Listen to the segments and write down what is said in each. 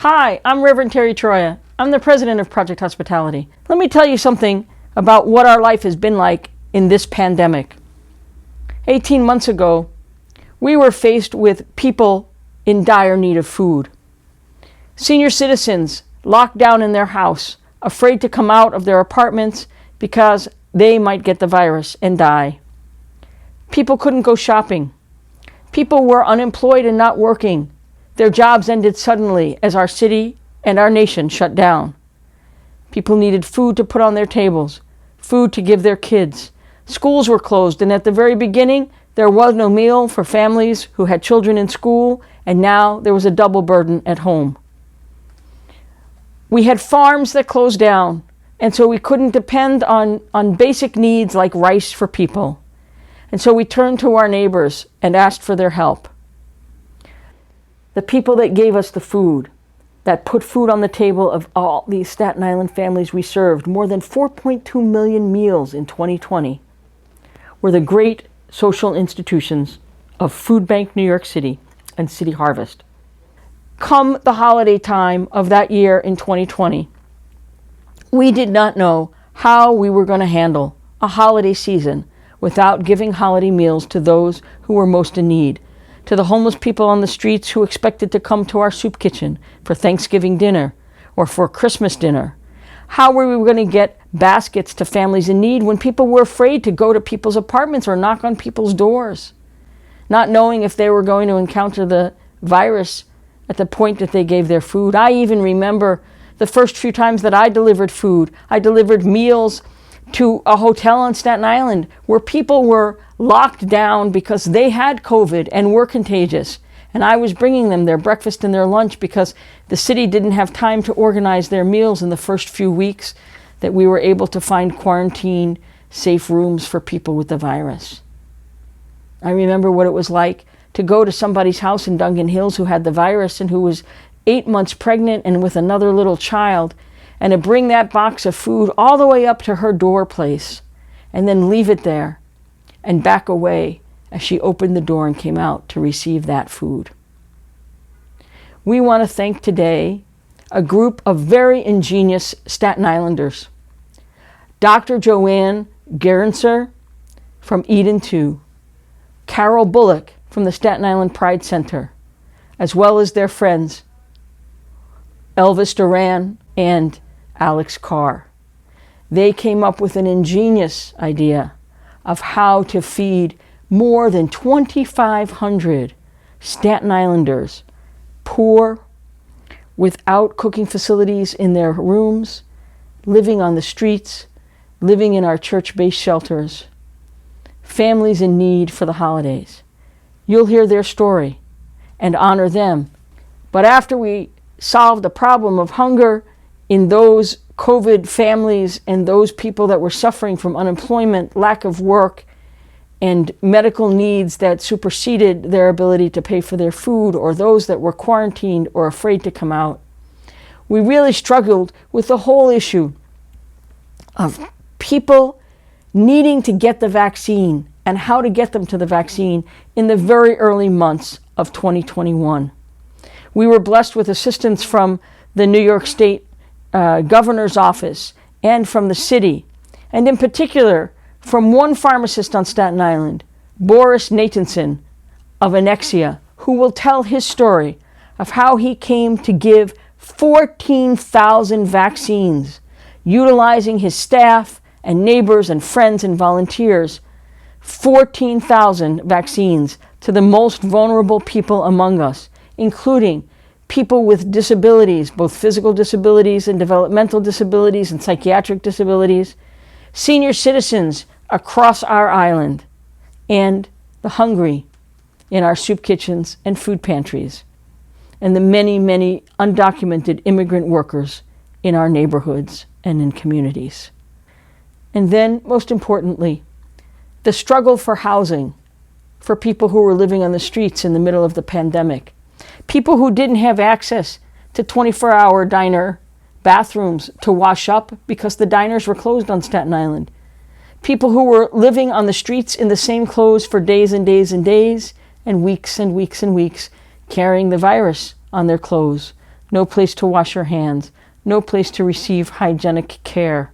Hi, I'm Reverend Terry Troya. I'm the president of Project Hospitality. Let me tell you something about what our life has been like in this pandemic. 18 months ago, we were faced with people in dire need of food. Senior citizens locked down in their house, afraid to come out of their apartments because they might get the virus and die. People couldn't go shopping. People were unemployed and not working. Their jobs ended suddenly as our city and our nation shut down. People needed food to put on their tables, food to give their kids. Schools were closed, and at the very beginning, there was no meal for families who had children in school, and now there was a double burden at home. We had farms that closed down, and so we couldn't depend on basic needs like rice for people. And so we turned to our neighbors and asked for their help. The people that gave us the food, that put food on the table of all these Staten Island families we served, more than 4.2 million meals in 2020, were the great social institutions of Food Bank New York City and City Harvest. Come the holiday time of that year in 2020, we did not know how we were going to handle a holiday season without giving holiday meals to those who were most in need, to the homeless people on the streets who expected to come to our soup kitchen for Thanksgiving dinner or for Christmas dinner. How were we going to get baskets to families in need when people were afraid to go to people's apartments or knock on people's doors, not knowing if they were going to encounter the virus at the point that they gave their food? I even remember the first few times that I delivered food. I delivered meals to a hotel on Staten Island where people were locked down because they had COVID and were contagious. And I was bringing them their breakfast and their lunch because the city didn't have time to organize their meals in the first few weeks that we were able to find quarantine safe rooms for people with the virus. I remember what it was like to go to somebody's house in Dungan Hills who had the virus and who was 8 months pregnant and with another little child, and to bring that box of food all the way up to her door place and then leave it there and back away as she opened the door and came out to receive that food. We want to thank today a group of very ingenious Staten Islanders. Dr. Joanne Gerenser from Eden 2, Carol Bullock from the Staten Island Pride Center, as well as their friends, Elvis Duran and Alex Carr. They came up with an ingenious idea of how to feed more than 2,500 Staten Islanders, poor, without cooking facilities in their rooms, living on the streets, living in our church-based shelters, families in need for the holidays. You'll hear their story and honor them. But after we solved the problem of hunger in those COVID families and those people that were suffering from unemployment, lack of work, and medical needs that superseded their ability to pay for their food, or those that were quarantined or afraid to come out, we really struggled with the whole issue of people needing to get the vaccine and how to get them to the vaccine in the very early months of 2021. We were blessed with assistance from the New York State Governor's Office and from the city, and in particular from one pharmacist on Staten Island, Boris Nathanson of Annexia, who will tell his story of how he came to give 14,000 vaccines, utilizing his staff and neighbors and friends and volunteers, 14,000 vaccines to the most vulnerable people among us, including people with disabilities, both physical disabilities and developmental disabilities and psychiatric disabilities, senior citizens across our island, and the hungry in our soup kitchens and food pantries, and the many, many undocumented immigrant workers in our neighborhoods and in communities. And then, most importantly, the struggle for housing for people who were living on the streets in the middle of the pandemic. People who didn't have access to 24-hour diner bathrooms to wash up because the diners were closed on Staten Island. People who were living on the streets in the same clothes for days and days and days, and weeks and weeks and weeks, carrying the virus on their clothes, no place to wash your hands, no place to receive hygienic care,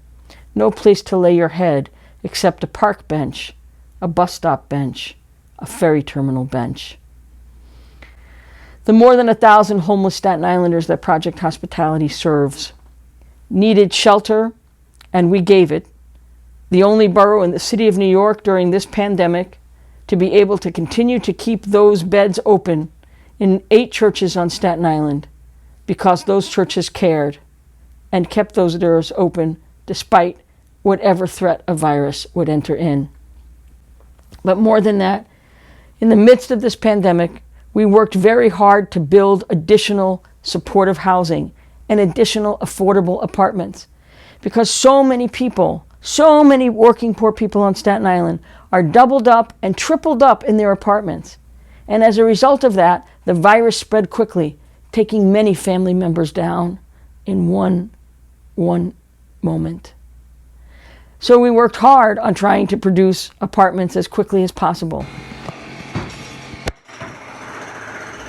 no place to lay your head except a park bench, a bus stop bench, a ferry terminal bench. The more than 1,000 homeless Staten Islanders that Project Hospitality serves needed shelter, and we gave it. The only borough in the city of New York during this pandemic to be able to continue to keep those beds open in 8 churches on Staten Island, because those churches cared and kept those doors open despite whatever threat of virus would enter in. But more than that, in the midst of this pandemic, we worked very hard to build additional supportive housing and additional affordable apartments, because so many people, so many working poor people on Staten Island are doubled up and tripled up in their apartments. And as a result of that, the virus spread quickly, taking many family members down in one moment. So we worked hard on trying to produce apartments as quickly as possible.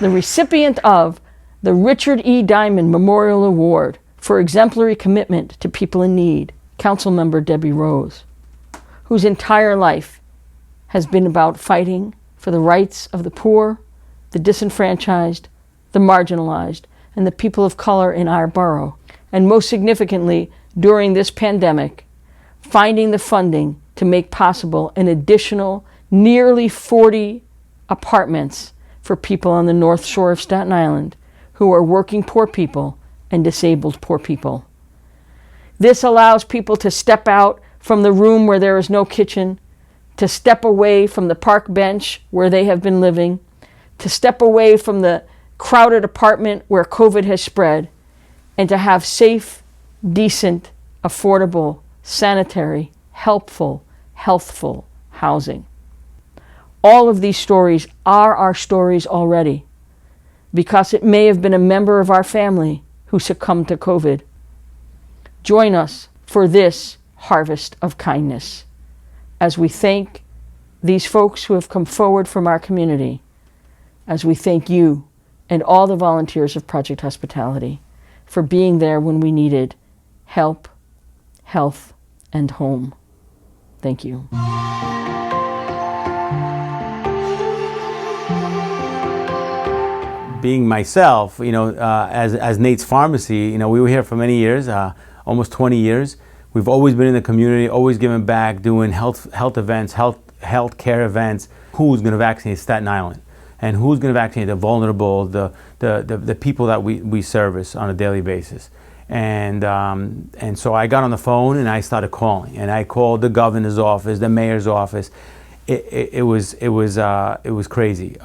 The recipient of the Richard E. Diamond Memorial Award for exemplary commitment to people in need, Councilmember Debbie Rose, whose entire life has been about fighting for the rights of the poor, the disenfranchised, the marginalized, and the people of color in our borough. And most significantly, during this pandemic, finding the funding to make possible an additional nearly 40 apartments for people on the North Shore of Staten Island who are working poor people and disabled poor people. This allows people to step out from the room where there is no kitchen, to step away from the park bench where they have been living, to step away from the crowded apartment where COVID has spread, and to have safe, decent, affordable, sanitary, helpful, healthful housing. All of these stories are our stories already, because it may have been a member of our family who succumbed to COVID. Join us for this harvest of kindness as we thank these folks who have come forward from our community, as we thank you and all the volunteers of Project Hospitality for being there when we needed help, health, and home. Thank you. Being myself, as Nate's Pharmacy, we were here for many years, almost 20 years. We've always been in the community, always giving back, doing health events, health care events. Who's going to vaccinate Staten Island? And who's going to vaccinate the vulnerable, the people that we service on a daily basis? And so I got on the phone and I started calling, and I called the governor's office, the mayor's office. It was crazy.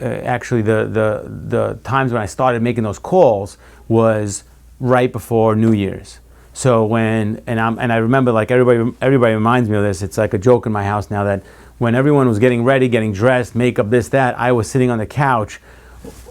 Actually, the times when I started making those calls was right before New Year's. So and I remember, like, everybody reminds me of this. It's like a joke in my house now that when everyone was getting ready, getting dressed, makeup, this, that, I was sitting on the couch,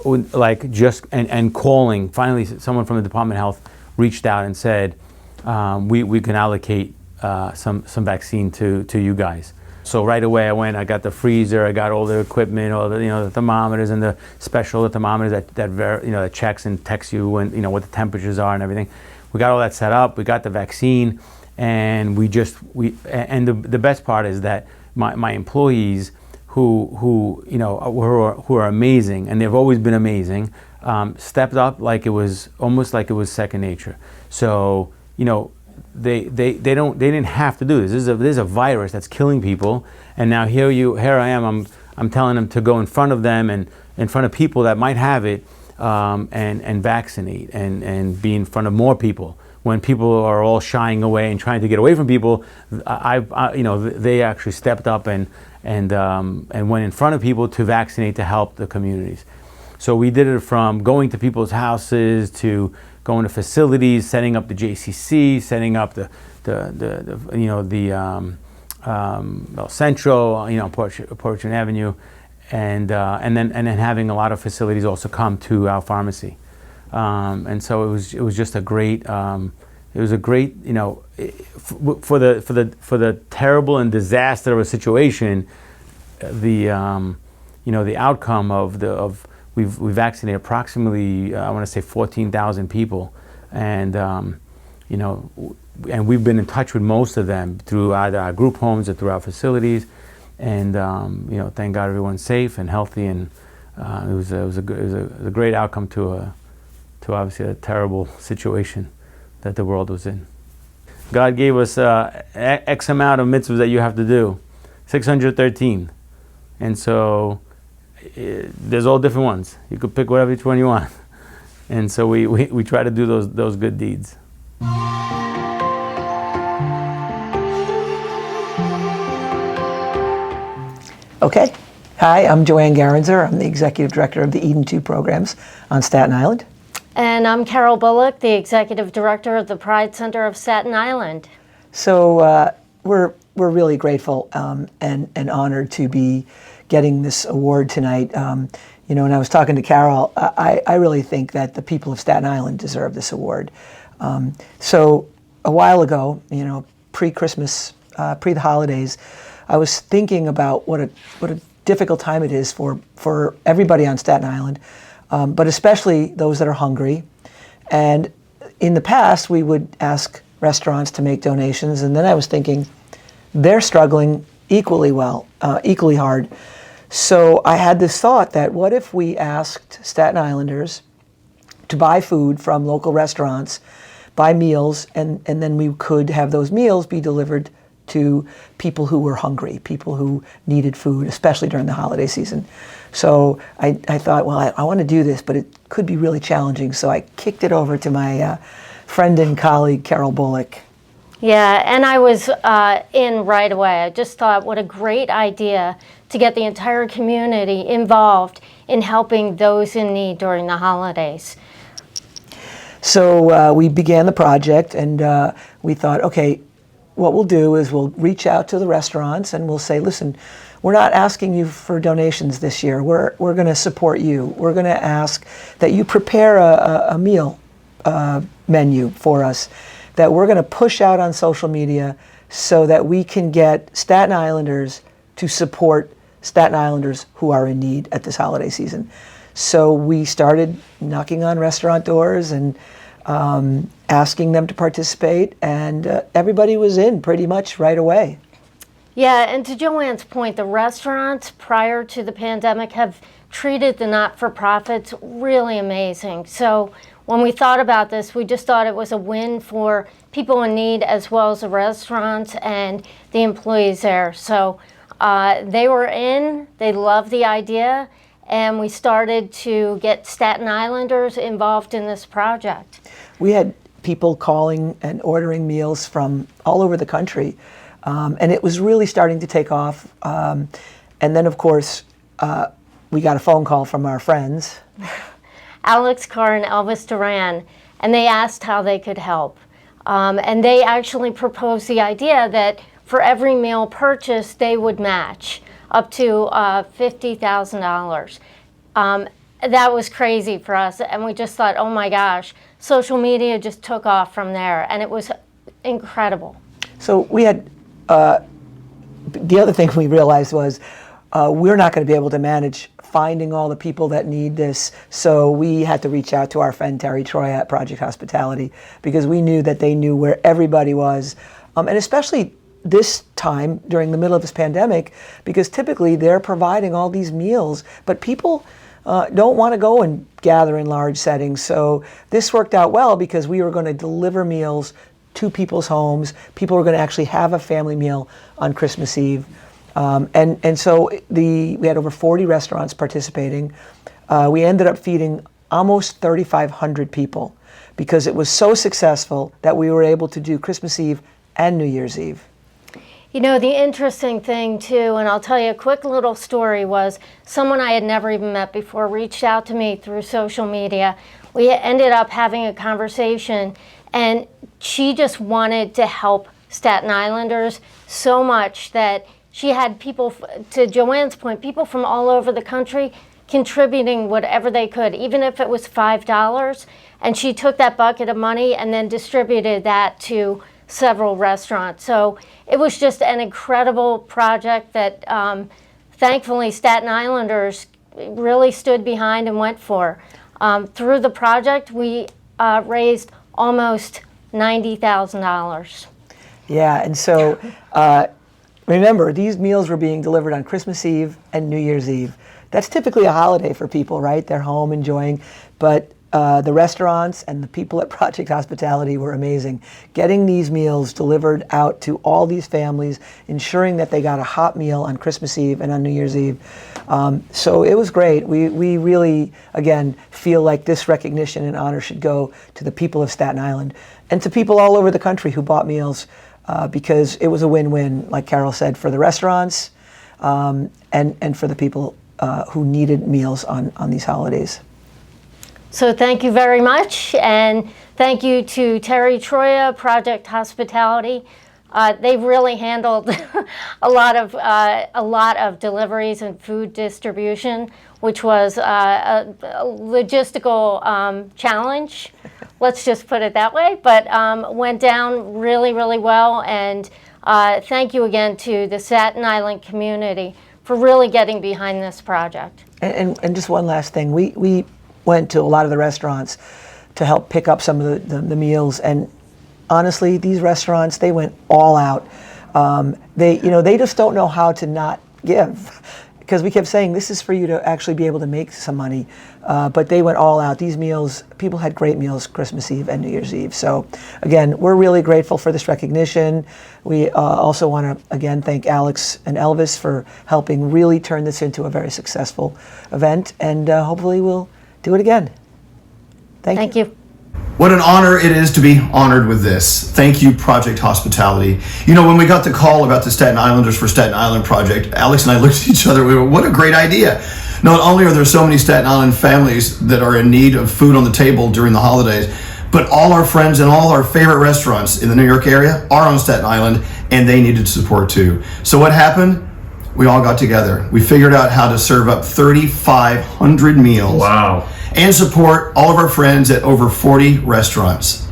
like, just and calling. Finally, someone from the Department of Health reached out and said, we can allocate some vaccine to you guys. So right away I got the freezer, I got all the equipment, all the the thermometers and the special thermometers that checks and texts you when what the temperatures are and everything. We got all that set up. We got the vaccine, and the best part is that my employees who are amazing, and they've always been amazing, stepped up like it was almost like it was second nature. So they didn't have to do this. This is a virus that's killing people, and now here I am. I'm telling them to go in front of them and in front of people that might have it, and vaccinate and be in front of more people. When people are all shying away and trying to get away from people, they actually stepped up and went in front of people to vaccinate to help the communities. So we did it from going to people's houses to going to facilities, setting up the JCC, setting up the Central, Port Avenue, and then having a lot of facilities also come to our pharmacy, and so it was just a great for the terrible and disaster of a situation, the outcome of we vaccinated approximately, I want to say 14,000 people. And, you know, and we've been in touch with most of them through either our group homes or through our facilities. And, you know, thank God everyone's safe and healthy. And it was a great outcome to obviously a terrible situation that the world was in. God gave us X amount of mitzvahs that you have to do, 613. And so there's all different ones. You could pick whatever each one you want. And so we try to do those good deeds. Okay. Hi, I'm Joanne Garenzer. I'm the Executive Director of the Eden 2 programs on Staten Island. And I'm Carol Bullock, the Executive Director of the Pride Center of Staten Island. So we're really grateful and honored to be getting this award tonight. You know, when I was talking to Carol, I really think that the people of Staten Island deserve this award. So a while ago, you know, pre-Christmas, pre the holidays, I was thinking about what a difficult time it is for everybody on Staten Island, but especially those that are hungry. And in the past, we would ask restaurants to make donations, and then I was thinking they're struggling equally hard. So I had this thought that what if we asked Staten Islanders to buy food from local restaurants, buy meals, and then we could have those meals be delivered to people who were hungry, people who needed food, especially during the holiday season. So I thought, well, I want to do this, but it could be really challenging. So I kicked it over to my friend and colleague, Carol Bullock. Yeah, and I was in right away. I just thought what a great idea to get the entire community involved in helping those in need during the holidays. So we began the project, and we thought, okay, what we'll do is we'll reach out to the restaurants and we'll say, listen, we're not asking you for donations this year. We're going to support you. We're going to ask that you prepare a meal menu for us that we're going to push out on social media so that we can get Staten Islanders to support Staten Islanders who are in need at this holiday season. So we started knocking on restaurant doors and asking them to participate, and everybody was in pretty much right away. Yeah, and to Joanne's point, the restaurants prior to the pandemic have treated the not-for-profits really amazing. So when we thought about this, we just thought it was a win for people in need as well as the restaurants and the employees there. So they were in, they loved the idea, and we started to get Staten Islanders involved in this project. We had people calling and ordering meals from all over the country, and it was really starting to take off. And then, of course, we got a phone call from our friends. Alex Carr and Elvis Duran, and they asked how they could help. And they actually proposed the idea that for every meal purchased, they would match up to $50,000. That was crazy for us, and we just thought, oh my gosh, social media just took off from there, and it was incredible. So we had, the other thing we realized was we're not going to be able to manage finding all the people that need this, so we had to reach out to our friend Terry Troy at Project Hospitality, because we knew that they knew where everybody was, and especially this time during the middle of this pandemic, because typically they're providing all these meals, but people don't want to go and gather in large settings. So this worked out well because we were going to deliver meals to people's homes. People were going to actually have a family meal on Christmas Eve. And so we had over 40 restaurants participating. We ended up feeding almost 3,500 people because it was so successful that we were able to do Christmas Eve and New Year's Eve. You know, the interesting thing too, and I'll tell you a quick little story, was someone I had never even met before reached out to me through social media. We ended up having a conversation, and she just wanted to help Staten Islanders so much that she had people, to Joanne's point, people from all over the country contributing whatever they could, even if it was $5. And she took that bucket of money and then distributed that to several restaurants. So it was just an incredible project that thankfully Staten Islanders really stood behind and went for. Through the project, we raised almost $90,000. Yeah, and so remember, these meals were being delivered on Christmas Eve and New Year's Eve. That's typically a holiday for people, right? They're home enjoying, but the restaurants and the people at Project Hospitality were amazing. Getting these meals delivered out to all these families, ensuring that they got a hot meal on Christmas Eve and on New Year's Eve. So it was great. We really, again, feel like this recognition and honor should go to the people of Staten Island and to people all over the country who bought meals because it was a win-win, like Carol said, for the restaurants and for the people who needed meals on these holidays. So thank you very much, and thank you to Terry Troya, Project Hospitality. They've really handled a lot of deliveries and food distribution, which was a logistical challenge. Let's just put it that way, but went down really, really well. And thank you again to the Staten Island community for really getting behind this project. And just one last thing, we went to a lot of the restaurants to help pick up some of the meals, and honestly, these restaurants, they went all out. They just don't know how to not give, because we kept saying this is for you to actually be able to make some money, but they went all out. These meals, people had great meals Christmas Eve and New Year's Eve. So again, we're really grateful for this recognition. We also want to again thank Alex and Elvis for helping really turn this into a very successful event, and hopefully we'll do it again. Thank you. What an honor it is to be honored with this. Thank you, Project Hospitality. You know, when we got the call about the Staten Islanders for Staten Island Project, Alex and I looked at each other, we went, what a great idea. Not only are there so many Staten Island families that are in need of food on the table during the holidays, but all our friends and all our favorite restaurants in the New York area are on Staten Island, and they needed support too. So what happened? We all got together. We figured out how to serve up 3,500 meals. Wow. And support all of our friends at over 40 restaurants.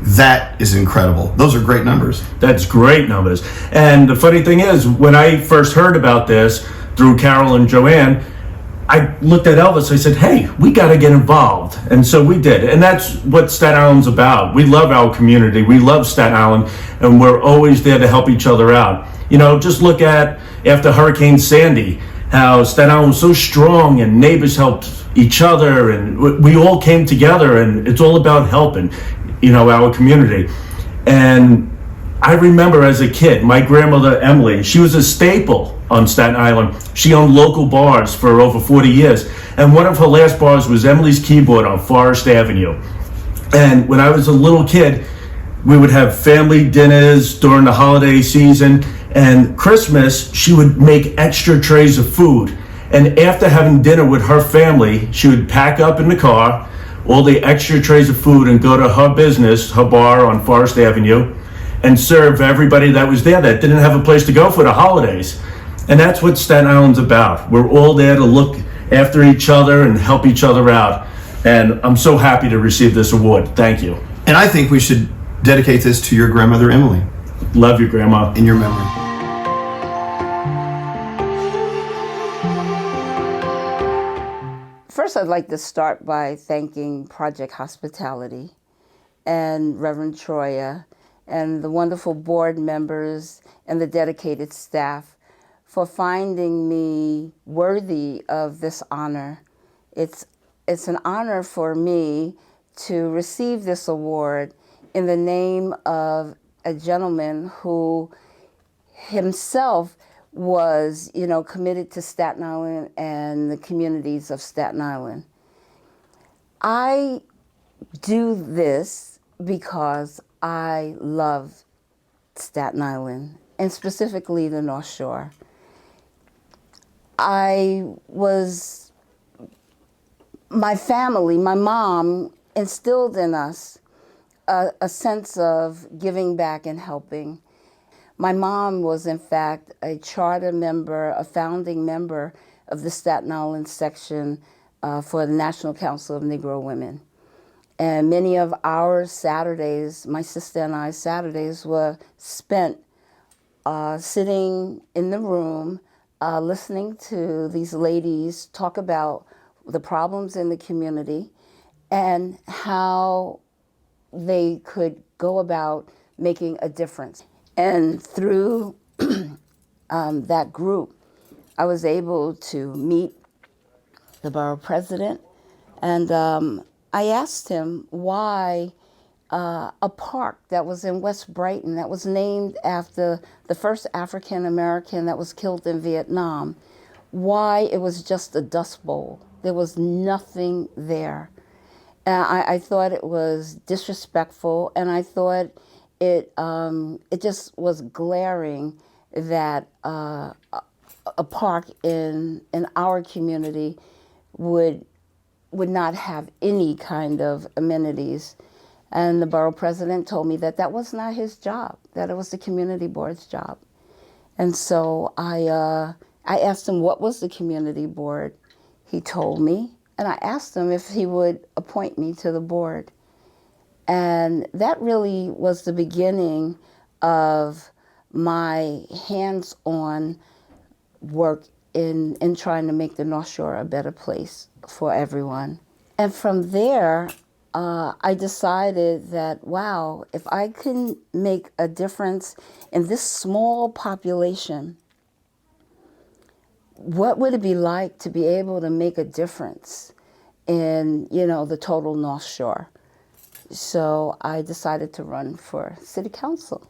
That is incredible. Those are great numbers. That's great numbers. And the funny thing is, when I first heard about this through Carol and Joanne, I looked at Elvis, I said, hey, we got to get involved. And so we did. And that's what Staten Island's about. We love our community. We love Staten Island, and we're always there to help each other out. You know, just look at after Hurricane Sandy, how Staten Island was so strong and neighbors helped each other, and we all came together, and it's all about helping, you know, our community. And I remember as a kid, my grandmother Emily, she was a staple on Staten Island. She owned local bars for over 40 years. And one of her last bars was Emily's Keyboard on Forest Avenue. And when I was a little kid, we would have family dinners during the holiday season, and Christmas, she would make extra trays of food. And after having dinner with her family, she would pack up in the car all the extra trays of food and go to her business, her bar on Forest Avenue, and serve everybody that was there that didn't have a place to go for the holidays. And that's what Staten Island's about. We're all there to look after each other and help each other out. And I'm so happy to receive this award. Thank you. And I think we should dedicate this to your grandmother, Emily. Love you, Grandma. In your memory. First, I'd like to start by thanking Project Hospitality and Reverend Troya and the wonderful board members and the dedicated staff for finding me worthy of this honor. It's an honor for me to receive this award in the name of a gentleman who himself was, committed to Staten Island and the communities of Staten Island. I do this because I love Staten Island, and specifically the North Shore. My family, my mom instilled in us a sense of giving back and helping. My mom was, in fact, a charter member, a founding member of the Staten Island section for the National Council of Negro Women. And many of our Saturdays, my sister and I's Saturdays, were spent sitting in the room listening to these ladies talk about the problems in the community and how they could go about making a difference. And through that group, I was able to meet the borough president, and I asked him why a park that was in West Brighton that was named after the first African American that was killed in Vietnam, why it was just a dust bowl. There was nothing there. And I thought it was disrespectful, and I thought it just was glaring that a park in our community would not have any kind of amenities. And the borough president told me that that was not his job, that it was the community board's job. And so I asked him what was the community board. He told me, and I asked him if he would appoint me to the board. And that really was the beginning of my hands-on work in trying to make the North Shore a better place for everyone. And from there, I decided that, wow, if I can make a difference in this small population, what would it be like to be able to make a difference in, the total North Shore? So I decided to run for city council.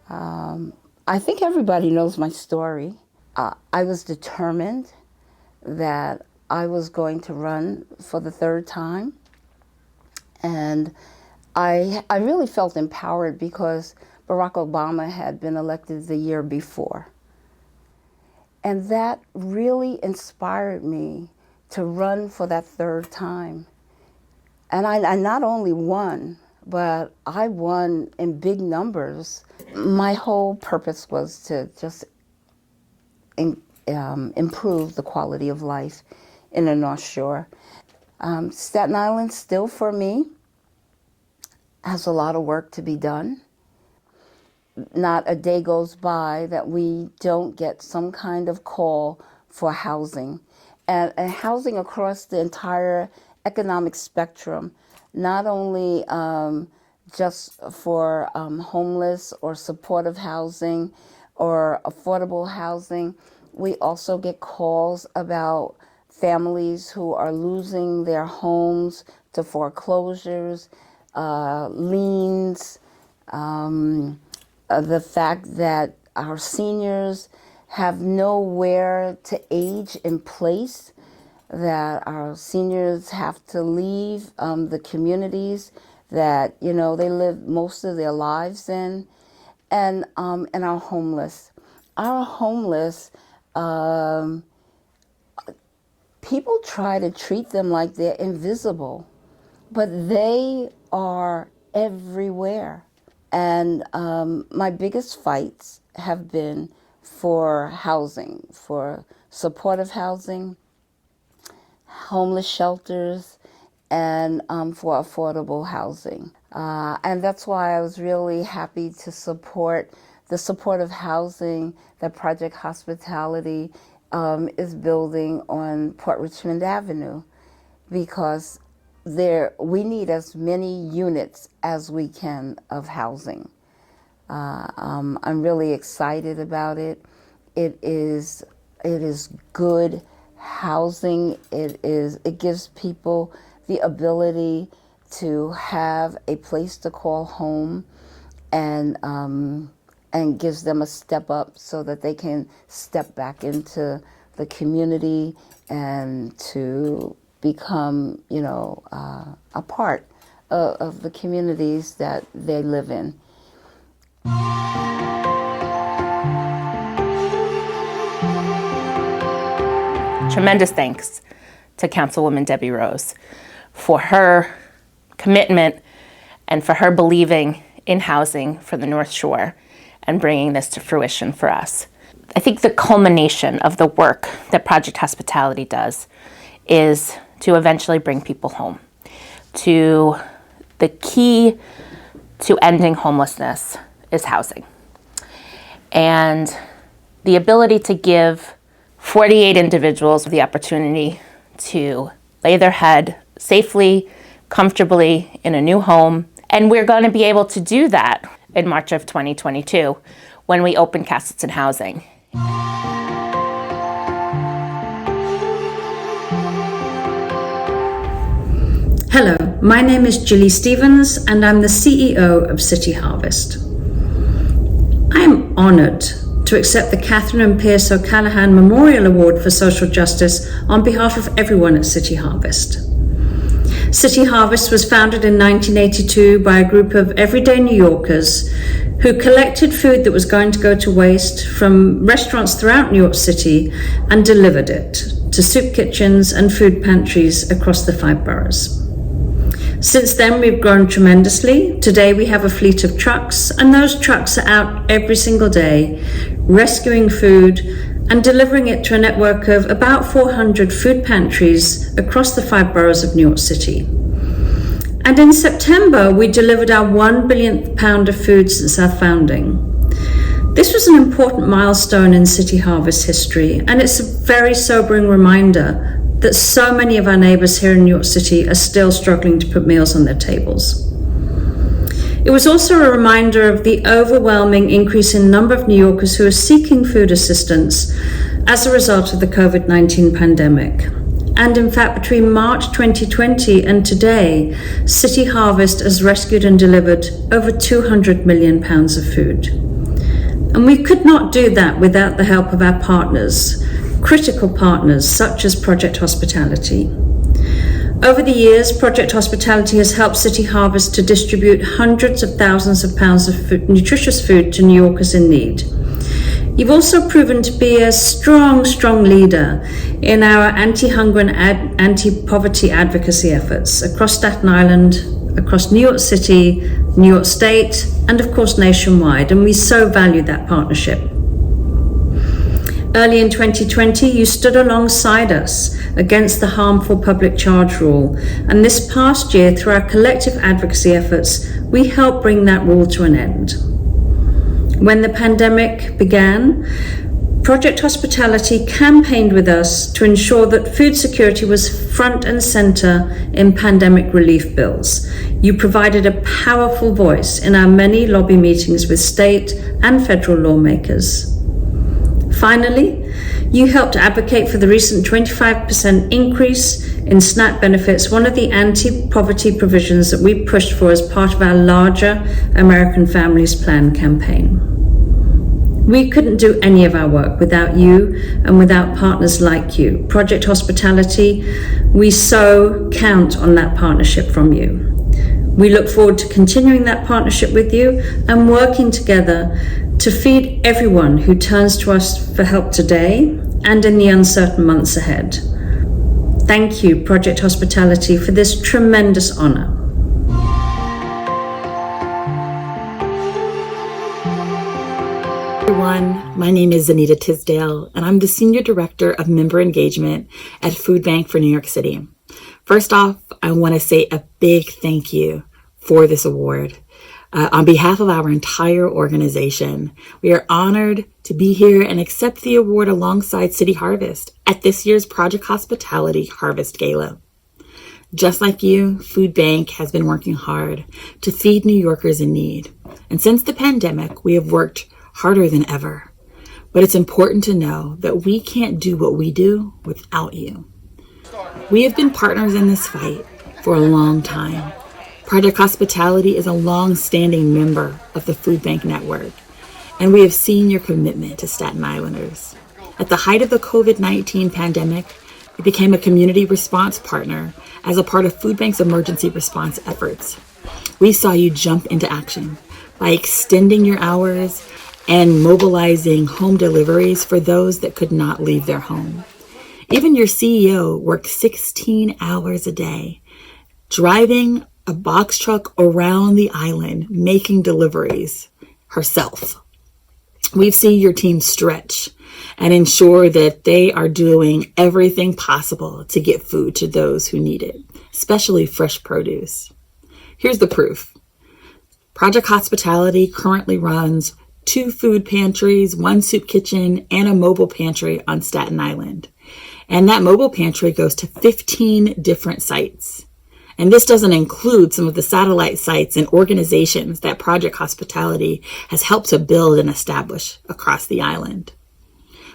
I think everybody knows my story. I was determined that I was going to run for the third time. And I really felt empowered because Barack Obama had been elected the year before. And that really inspired me to run for that third time. And I not only won, but I won in big numbers. My whole purpose was to just improve the quality of life in the North Shore. Staten Island still, for me, has a lot of work to be done. Not a day goes by that we don't get some kind of call for housing. And housing across the entire economic spectrum, not only just for homeless or supportive housing or affordable housing. We also get calls about families who are losing their homes to foreclosures, liens, the fact that our seniors have nowhere to age in place, that our seniors have to leave the communities that they live most of their lives in, and our homeless. Our homeless, people try to treat them like they're invisible, but they are everywhere. And my biggest fights have been for housing, for supportive housing, homeless shelters, and for affordable housing. And that's why I was really happy to support the supportive housing that Project Hospitality is building on Port Richmond Avenue, because we need as many units as we can of housing. I'm really excited about it. It is good housing. It gives people the ability to have a place to call home, and gives them a step up so that they can step back into the community and to become, a part of the communities that they live in. Tremendous thanks to Councilwoman Debbie Rose for her commitment and for her believing in housing for the North Shore and bringing this to fruition for us. I think the culmination of the work that Project Hospitality does is to eventually bring people home. The key to ending homelessness is housing. And the ability to give 48 individuals the opportunity to lay their head safely, comfortably in a new home. And we're going to be able to do that in March of 2022 when we open Castleton Housing. Hello, my name is Julie Stevens and I'm the CEO of City Harvest. I am honoured to accept the Catherine and Pierce O'Callaghan Memorial Award for Social Justice on behalf of everyone at City Harvest. City Harvest was founded in 1982 by a group of everyday New Yorkers who collected food that was going to go to waste from restaurants throughout New York City and delivered it to soup kitchens and food pantries across the 5 boroughs. Since then, we've grown tremendously. Today, we have a fleet of trucks, and those trucks are out every single day, rescuing food and delivering it to a network of about 400 food pantries across the 5 boroughs of New York City. And in September, we delivered our 1 billionth pound of food since our founding. This was an important milestone in City Harvest history, and it's a very sobering reminder that so many of our neighbours here in New York City are still struggling to put meals on their tables. It was also a reminder of the overwhelming increase in number of New Yorkers who are seeking food assistance as a result of the COVID-19 pandemic. And in fact, between March 2020 and today, City Harvest has rescued and delivered over 200 million pounds of food. And we could not do that without the help of our partners, critical partners such as Project Hospitality. Over the years, Project Hospitality has helped City Harvest to distribute hundreds of thousands of pounds of nutritious food to New Yorkers in need. You've also proven to be a strong leader in our anti-hunger and anti-poverty advocacy efforts across Staten Island, across New York City, New York State, and of course nationwide, and we so value that partnership. Early in 2020, you stood alongside us against the harmful public charge rule, and this past year, through our collective advocacy efforts, we helped bring that rule to an end. When the pandemic began, Project Hospitality campaigned with us to ensure that food security was front and center in pandemic relief bills. You provided a powerful voice in our many lobby meetings with state and federal lawmakers. Finally, you helped advocate for the recent 25% increase in SNAP benefits, one of the anti-poverty provisions that we pushed for as part of our larger American Families Plan campaign. We couldn't do any of our work without you and without partners like you. Project Hospitality, we so count on that partnership from you. We look forward to continuing that partnership with you and working together to feed everyone who turns to us for help today and in the uncertain months ahead. Thank you, Project Hospitality, for this tremendous honor. Everyone, my name is Anita Tisdale, and I'm the Senior Director of Member Engagement at Food Bank for New York City. First off, I want to say a big thank you for this award. On behalf of our entire organization, we are honored to be here and accept the award alongside City Harvest at this year's Project Hospitality Harvest Gala. Just like you, Food Bank has been working hard to feed New Yorkers in need. And since the pandemic, we have worked harder than ever. But it's important to know that we can't do what we do without you. We have been partners in this fight for a long time. Project Hospitality is a long-standing member of the Food Bank Network, and we have seen your commitment to Staten Islanders. At the height of the COVID-19 pandemic, we became a community response partner as a part of Food Bank's emergency response efforts. We saw you jump into action by extending your hours and mobilizing home deliveries for those that could not leave their home. Even your CEO worked 16 hours a day, driving a box truck around the island, making deliveries herself. We've seen your team stretch and ensure that they are doing everything possible to get food to those who need it, especially fresh produce. Here's the proof. Project Hospitality currently runs 2 food pantries, 1 soup kitchen, and a mobile pantry on Staten Island. And that mobile pantry goes to 15 different sites. And this doesn't include some of the satellite sites and organizations that Project Hospitality has helped to build and establish across the island.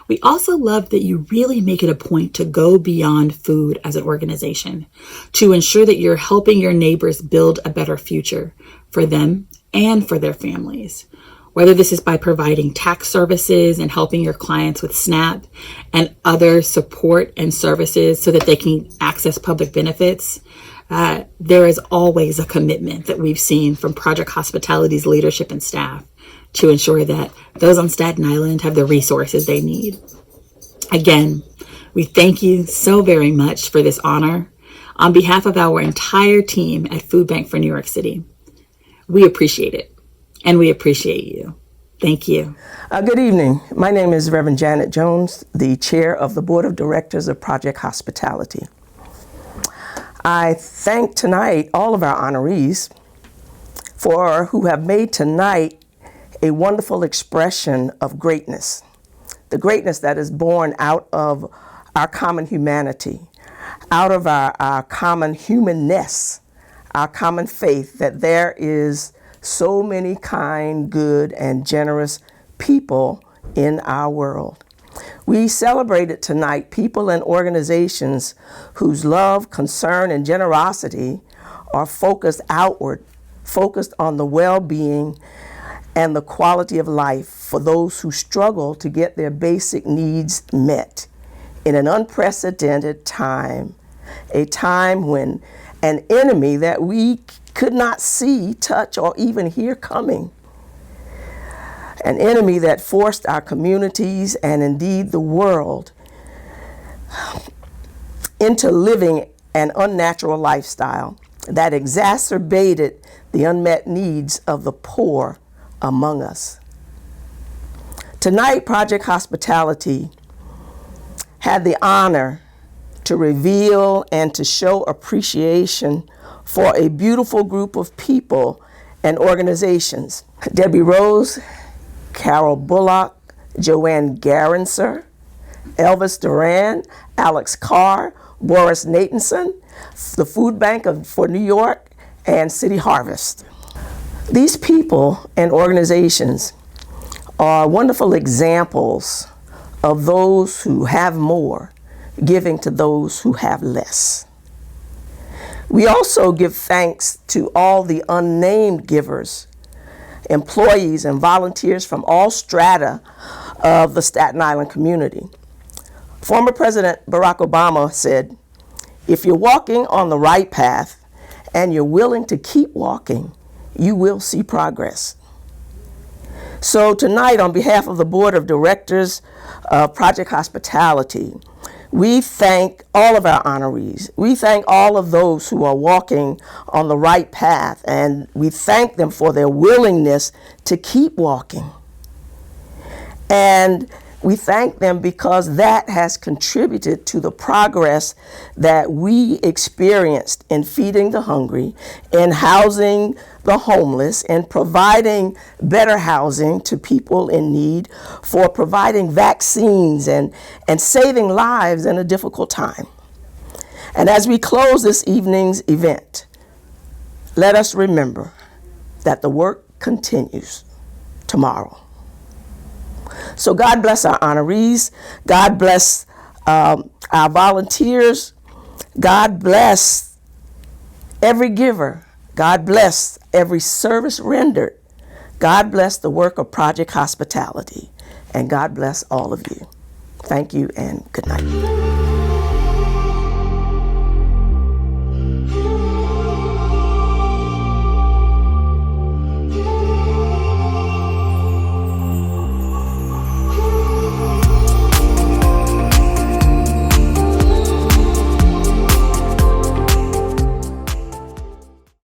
We also love that you really make it a point to go beyond food as an organization to ensure that you're helping your neighbors build a better future for them and for their families. Whether this is by providing tax services and helping your clients with SNAP and other support and services so that they can access public benefits, there is always a commitment that we've seen from Project Hospitality's leadership and staff to ensure that those on Staten Island have the resources they need. Again, we thank you so very much for this honor. On behalf of our entire team at Food Bank for New York City, we appreciate it, and we appreciate you. Thank you. Good evening. My name is Reverend Janet Jones, the chair of the Board of Directors of Project Hospitality. I thank tonight all of our honorees who have made tonight a wonderful expression of greatness, the greatness that is born out of our common humanity, out of our common humanness, our common faith that there is so many kind, good, and generous people in our world. We celebrated tonight people and organizations whose love, concern, and generosity are focused outward, focused on the well-being and the quality of life for those who struggle to get their basic needs met in an unprecedented time, a time when an enemy that we could not see, touch, or even hear coming, an enemy that forced our communities and indeed the world into living an unnatural lifestyle that exacerbated the unmet needs of the poor among us. Tonight, Project Hospitality had the honor to reveal and to show appreciation for a beautiful group of people and organizations. Debbie Rose, Carol Bullock, Joanne Garenser, Elvis Duran, Alex Carr, Boris Natanson, the Food Bank for New York, and City Harvest. These people and organizations are wonderful examples of those who have more, giving to those who have less. We also give thanks to all the unnamed givers, employees and volunteers from all strata of the Staten Island community. Former President Barack Obama said, "If you're walking on the right path and you're willing to keep walking, you will see progress." So tonight, on behalf of the Board of Directors of Project Hospitality, we thank all of our honorees. We thank all of those who are walking on the right path, and we thank them for their willingness to keep walking. And we thank them because that has contributed to the progress that we experienced in feeding the hungry, in housing the homeless, in providing better housing to people in need, for providing vaccines and saving lives in a difficult time. And as we close this evening's event, let us remember that the work continues tomorrow. So God bless our honorees. God bless our volunteers. God bless every giver. God bless every service rendered. God bless the work of Project Hospitality. And God bless all of you. Thank you and good night.